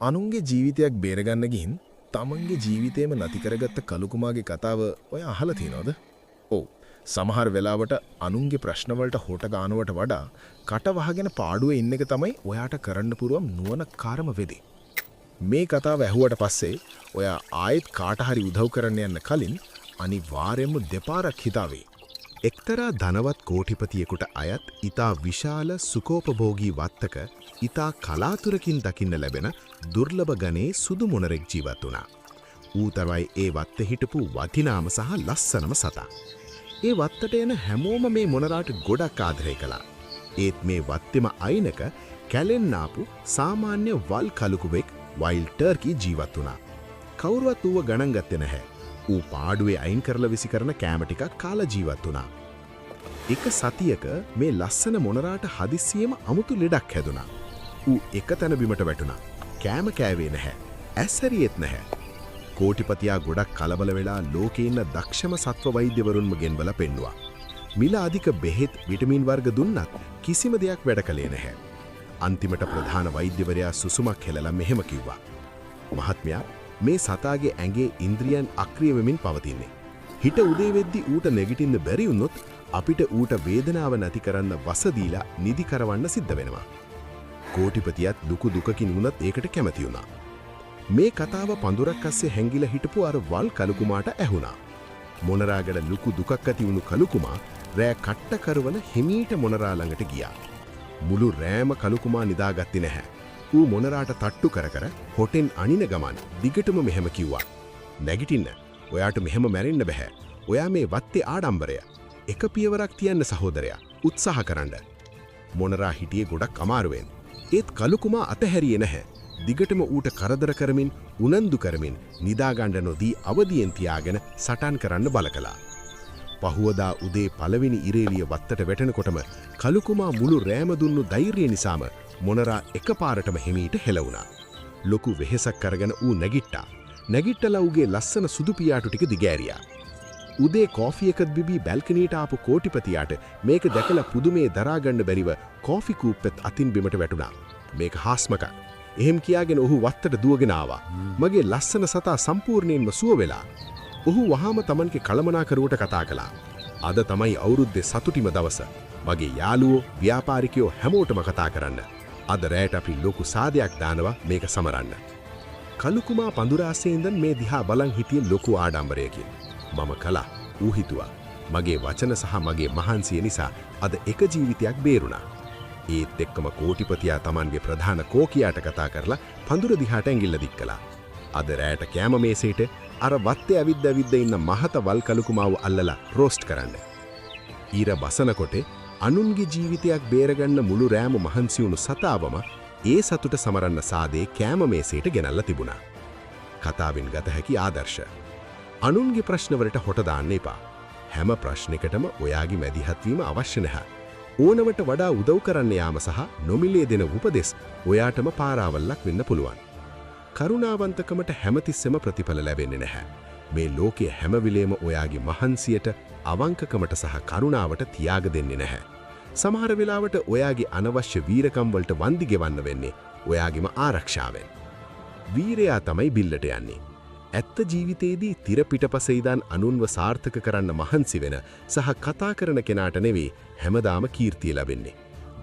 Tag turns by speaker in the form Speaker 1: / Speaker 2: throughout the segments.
Speaker 1: අනුන්ගේ ජීවිතයක් බේරගන්න ගිහින් තමන්ගේ ජීවිතේම නැති කරගත්ත කලුකුමාගේ කතාව ඔය අහලා තියෙනවද? ඔව්. සමහර වෙලාවට අනුන්ගේ ප්‍රශ්න වලට හොට ගන්නවට වඩා කට වහගෙන පාඩුවේ ඉන්න එක තමයි ඔයාට කරන්න පුළුවන් නුවණකාරම වෙදේ. මේ කතාව ඇහුවට පස්සේ ඔයා ආයෙත් කාට හරි උදව් කරන්න යන්න කලින් අනිවාර්යයෙන්ම දෙපාරක් හිතාවේ.
Speaker 2: එක්තරා ධනවත් කෝටිපතියෙකුට අයත් ඊතා විශාල සුකෝපභෝගී වත්තක ඊතා කලාතුරකින් දකින්න ලැබෙන දුර්ලභ ගණේ සුදු මොණරෙක් ජීවත් වුණා. ඌ තමයි ඒ වත්තේ හිටපු වටිනාම සහ ලස්සනම සතා. ඒ වත්තට එන හැමෝම මේ මොණරාට ගොඩක් ආදරය කළා. ඒත් මේ වත්තෙම අයිනක කැලෙන් ආපු සාමාන්‍ය වල් කලුකුවෙක් වයිල්ඩ් ටර්කි ජීවත් වුණා. කවුරුවත් ඌව ගණන් ගත්තේ නැහැ. ඌ පාඩුවේ අයින් කරලා විසි කරන කෑම ටිකක් කාලා ජීවත් වුණා. එක සතියක මේ ලස්සන මොණරාට හදිස්සියෙම අමුතු ලෙඩක් හැදුනා. ඌ එක තැන බිමට වැටුණා. කෑම කෑවේ නැහැ. ඇස් හැරියෙත් නැහැ. කෝටිපතියා ගොඩක් කලබල වෙලා ලෝකේ ඉන්න දක්ෂම සත්ව වෛද්‍යවරුන්ම ගෙන්වලා පෙන්නුවා. මිල අධික බෙහෙත් විටමින් වර්ග දුන්නත් කිසිම දෙයක් වැඩ කළේ නැහැ. අන්තිමට ප්‍රධාන වෛද්‍යවරයා සුසුමක් හෙලලා මෙහෙම කිව්වා. මහත්මයා, මේ සතාගේ ඇඟේ ඉන්ද්‍රියන් අක්‍රිය වෙමින් පවතින්නේ. හිට උදේ වෙද්දි ඌට නැගිටින්න බැරි වුණොත් අපිට ඌට වේදනාව නැති කරන්න වස දීලා නිදි කරවන්න සිද්ධ වෙනවා. කෝටිපතියත් දුක දුකකින් වුණත් ඒකට කැමති වුණා. මේ කතාව පඳුරක් අස්සේ හැංගිලා හිටපු අර වල් කලුකුමාට ඇහුණා. මොණරාගඩ ලুকু දුකක් ඇති වුණු කලුකුමා රෑ කට්ට කරවල හිමීට මොණරා ළඟට ගියා. මුළු රෑම කලුකුමා නිදාගත්තේ නැහැ. ඌ මොණරාට තට්ටු කර කර හොටෙන් අනින ගමන් දිගටම මෙහෙම කිව්වා. නැගිටින්න. ඔයාට මෙහෙම මැරෙන්න බෑ. ඔයා මේ වත්තේ ආඩම්බරය. එක පියවරක් තියන්න සහෝදරයා. උත්සාහ කරන්න. මොණරා හිටියේ ගොඩක් අමාරුවෙන්. ඒත් කලුකුමා අතහැරියේ නැහැ. දිගටම ඌට කරදර කරමින් උනන්දු කරමින් නිදාගන්න නොදී අවදියෙන් තියාගෙන සටන් කරන්න බල කළා. පහුවදා උදේ පළවෙනි ඉරේලිය වත්තට වැටෙනකොටම කලුකුමා මුළු රෑම දුන්නු ධෛර්යය නිසාම මොණරා එකපාරටම හිමීට හෙලවුණා. ලොකු වෙහෙසක් කරගෙන ඌ නැගිට්ටා. නැගිට්ටලා ඌගේ ලස්සන සුදු පියාටු ටික දිගෑරියා. උදේ කෝෆි එකත් බිබී බැල්කනියට ආපු කෝටිපතියාට මේක දැකලා පුදුමේ දරා ගන්න බැරිව කෝෆි කූප්පෙත් අතින් බිමට වැටුණා. මේක හාස්මකක්. එහෙම කියාගෙන ඔහු වත්තට දුවගෙන ආවා. මගේ ලස්සන සතා සම්පූර්ණයෙන්ම සුව වෙලා. ඔහු වහාම Tamanගේ කළමනාකරුවට කතා කළා. අද තමයි අවුරුද්දේ සතුටිම දවස. මගේ යාළුවෝ, ව්‍යාපාරිකයෝ හැමෝටම කතා කරන්න. අද රැයට අපි ලොකු සාදයක් දානවා මේක සමරන්න. කලුකුමා පඳුරාසේ ඉඳන් මේ දිහා බලන් හිටියේ ලොකු ආඩම්බරයකින්. මම කළා. ඌ හිතුවා. මගේ වචන සහ මගේ මහන්සිය නිසා අද එක ජීවිතයක් බේරුණා. ඒත් එක්කම කෝටිපතියා Tamanගේ ප්‍රධාන කෝකියාට කතා කරලා පඳුර දිහාට ඇඟිල්ල දික් කළා. අද රැයට කෑම මේසෙට අර වත්තේ ඇවිද්ද ඉන්න මහත වල් කලුකුමාව අල්ලලා රෝස්ට් කරන්න. ඊර බසනකොට අනුන්ගේ ජීවිතයක් බේරගන්න මුළු රෑම මහන්සි වුණු සතාවම ඒ සතුට සමරන්න සාදේ කෑම මේසෙට ගෙනල්ලා තිබුණා. කතාවෙන් ගත හැකි ආදර්ශ. අනුන්ගේ ප්‍රශ්නවලට හොට දාන්න එපා. හැම ප්‍රශ්නයකටම ඔයාගේ මැදිහත් වීම අවශ්‍ය නැහැ. ඕනවට වඩා උදව් කරන්න යාම සහ නොමිලේ දෙන උපදෙස් ඔයාටම පාරාවල්ලක් වෙන්න පුළුවන්. කරුණාවන්තකමට හැමතිස්සෙම ප්‍රතිඵල ලැබෙන්නේ නැහැ. මේ ලෝකයේ හැම වෙලේම ඔයාගේ මහන්සියට, අවංකකමට සහ කරුණාවට තියාග දෙන්නේ නැහැ. සමහර වෙලාවට ඔයාගේ අනවශ්‍ය වීරකම් වලට වන්දි ගෙවන්න වෙන්නේ ඔයාගේම ආරක්ෂාවෙන්. වීරයා තමයි බිල්ලට යන්නේ. ඇත්ත ජීවිතයේදී තිර පිටපස ඉඳන් අනුන්ව සාර්ථක කරන්න මහන්සි වෙන සහ කතා කරන කෙනාට නෙවෙයි හැමදාම කීර්තිය ලැබෙන්නේ.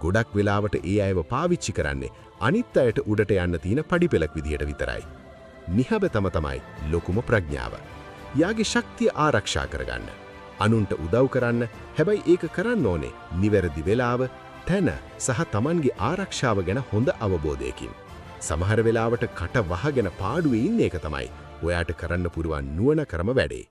Speaker 2: ගොඩක් වෙලාවට ඒ අයව පාවිච්චි කරන්නේ අනිත් අයට උඩට යන්න තියෙන පඩිපෙලක් විදියට විතරයි. නිහබතම තමයි ලොකුම ප්‍රඥාව. යාගේ ශක්තිය ආරක්ෂා කරගන්න. අනුන්ට උදව් කරන්න, හැබැයි ඒක කරන්න ඕනේ නිවැරදි වෙලාව, තැන සහ Tamanගේ ආරක්ෂාව ගැන හොඳ අවබෝධයකින්. සමහර වෙලාවට කට වහගෙන පාඩුවේ ඉන්න එක තමයි ඔයාට කරන්න පුරුවන් නුවණ කරම වැඩේ.